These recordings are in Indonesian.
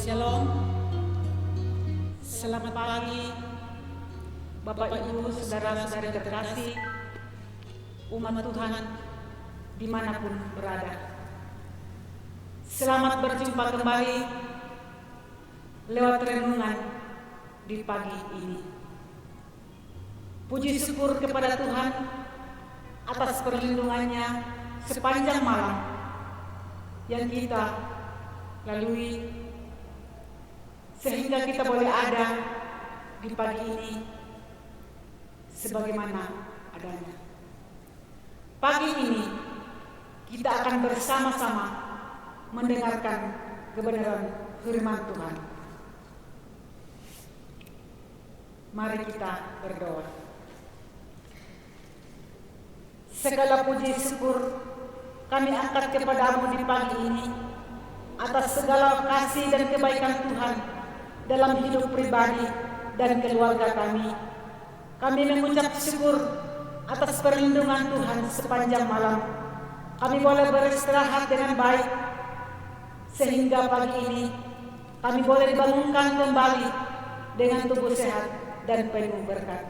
Shalom, selamat pagi Bapak Ibu, saudara-saudari terkasih, umat Tuhan dimanapun berada. Selamat berjumpa kembali lewat renungan di pagi ini. Puji syukur kepada Tuhan atas perlindungannya sepanjang malam yang kita lalui, sehingga kita boleh ada di pagi ini sebagaimana adanya. Pagi ini kita akan bersama-sama mendengarkan kebenaran firman Tuhan. Mari kita berdoa. Segala puji syukur kami angkat kepadamu di pagi ini atas segala kasih dan kebaikan Tuhan dalam hidup pribadi dan keluarga kami. Kami mengucap syukur atas perlindungan Tuhan sepanjang malam. Kami boleh beristirahat dengan baik, sehingga pagi ini kami boleh dibangunkan kembali dengan tubuh sehat dan penuh berkat.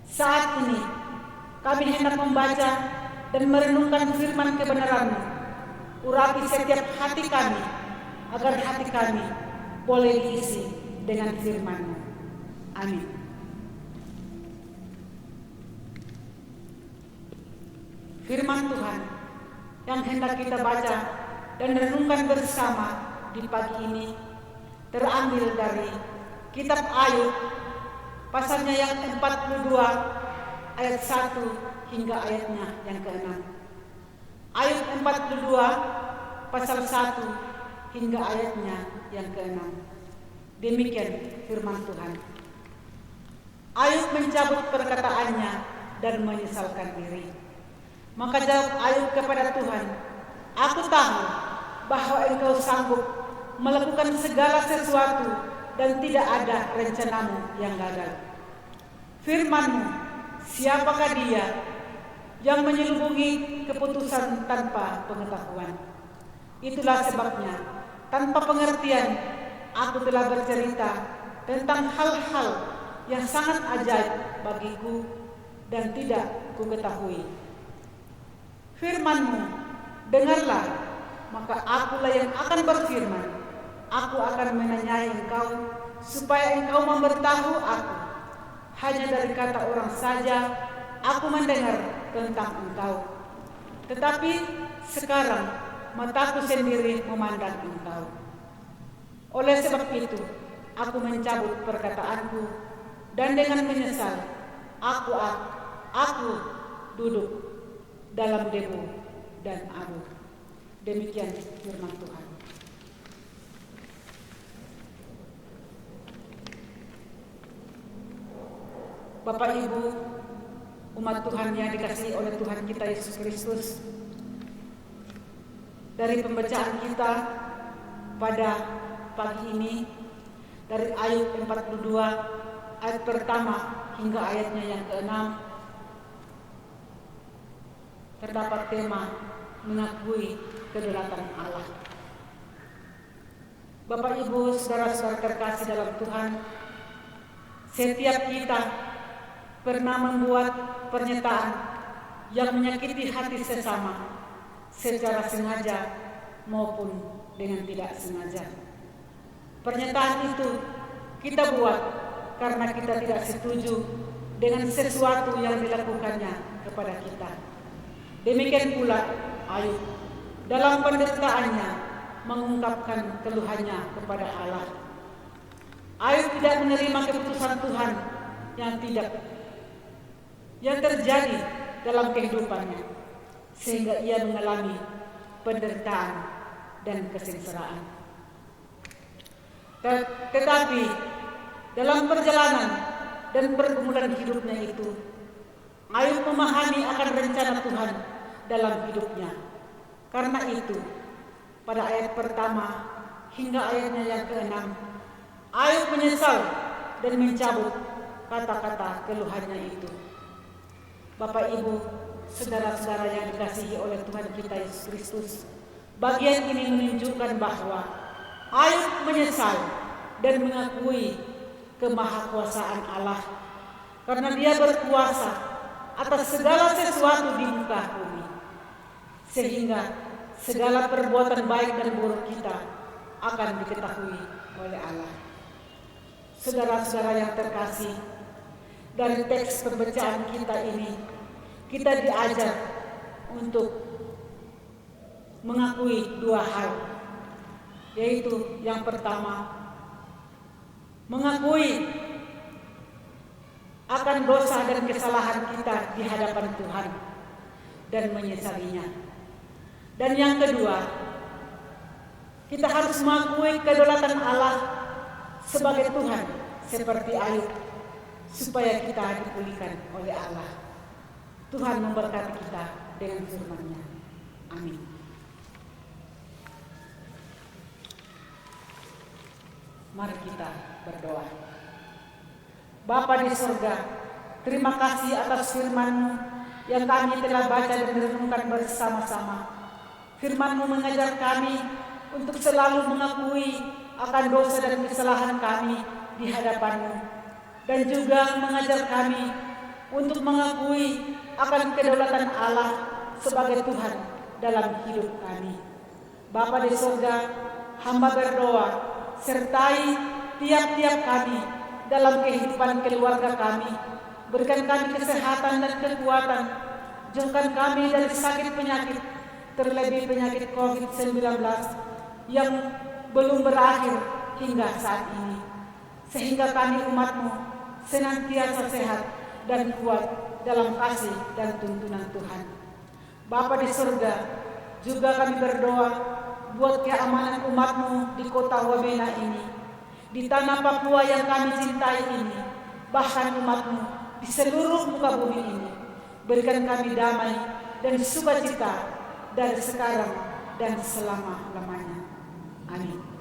Saat ini kami hendak membaca dan merenungkan firman kebenaran-Mu. Urapi setiap hati kami, agar hati kami boleh diisi dengan firman-Mu. Amin. Firman Tuhan yang hendak kita baca dan renungkan bersama di pagi ini terambil dari kitab Ayub, pasalnya yang 42 ayat 1 hingga ayatnya yang ke-6. Ayub 42 pasal 1 hingga ayatnya yang ke-6. Demikian firman Tuhan. Ayub mencabut perkataannya dan menyesalkan diri. Maka jawab Ayub kepada Tuhan, "Aku tahu bahwa Engkau sanggup melakukan segala sesuatu dan tidak ada rencanamu yang gagal. Firman-Mu, siapakah dia yang menyelubungi keputusan tanpa pengetahuan? Itulah sebabnya tanpa pengertian aku telah bercerita tentang hal-hal yang sangat ajaib bagiku dan tidak kuketahui. Firman-Mu, dengarlah, maka akulah yang akan berfirman. Aku akan menanyai Engkau supaya Engkau memberitahu aku. Hanya dari kata orang saja aku mendengar tentang Engkau. Tetapi sekarang mataku sendiri memandang Engkau. Oleh sebab itu aku mencabut perkataanku, dan dengan menyesal aku duduk dalam debu dan abu." Demikian firman Tuhan. Bapak Ibu, umat Tuhan yang dikasihi oleh Tuhan kita Yesus Kristus, dari pembacaan kita pada pagi ini dari Ayub 42 ayat pertama hingga ayatnya yang ke-6 terdapat tema mengakui kedaulatan Allah. Bapak Ibu, saudara-saudara terkasih dalam Tuhan, setiap kita pernah membuat pernyataan yang menyakiti hati sesama secara sengaja maupun dengan tidak sengaja. Pernyataan itu kita buat karena kita tidak setuju dengan sesuatu yang dilakukannya kepada kita. Demikian pula Ayub dalam penderitaannya mengungkapkan keluhannya kepada Allah. Ayub tidak menerima keputusan Tuhan yang terjadi dalam kehidupannya, sehingga ia mengalami penderitaan dan kesengsaraan. Tetapi dalam perjalanan dan pergumulan hidupnya itu, Ayub memahami akan rencana Tuhan dalam hidupnya. Karena itu, pada ayat pertama hingga ayatnya yang ke-6, Ayub menyesal dan mencabut kata-kata keluhannya itu. Bapak Ibu, saudara-saudara yang dikasihi oleh Tuhan kita Yesus Kristus, bagian ini menunjukkan bahwa Ayub menyesal dan mengakui kemahakuasaan Allah karena Dia berkuasa atas segala sesuatu di muka bumi, sehingga segala perbuatan baik dan buruk kita akan diketahui oleh Allah. Saudara-saudara yang terkasih, dari teks pembacaan kita ini kita diajar untuk mengakui dua hal, yaitu yang pertama, mengakui akan dosa dan kesalahan kita di hadapan Tuhan dan menyesalinya. Dan yang kedua, kita harus mengakui kedaulatan Allah sebagai Tuhan seperti Ayub, supaya kita dipulihkan oleh Allah. Tuhan memberkati kita dengan firman-Nya. Amin. Mari kita berdoa. Bapa di surga, terima kasih atas firman-Mu yang kami telah baca dan renungkan bersama-sama. Firman-Mu mengajar kami untuk selalu mengakui akan dosa dan kesalahan kami di hadapan-Mu, dan juga mengajar kami untuk mengakui akan kedaulatan Allah sebagai Tuhan dalam hidup kami. Bapa di surga, hamba berdoa, sertai tiap-tiap kami dalam kehidupan keluarga kami. Berikan kami kesehatan dan kekuatan. Jauhkan kami dari sakit penyakit, terlebih penyakit COVID-19 yang belum berakhir hingga saat ini, sehingga kami umat-Mu senantiasa sehat dan kuat dalam kasih dan tuntunan Tuhan. Bapa di surga, juga kami berdoa buat keamanan umat-Mu di kota Wamena ini, di tanah Papua yang kami cintai ini, bahkan umat-Mu di seluruh muka bumi ini. Berikan kami damai dan sukacita dari sekarang dan selama-lamanya. Amin.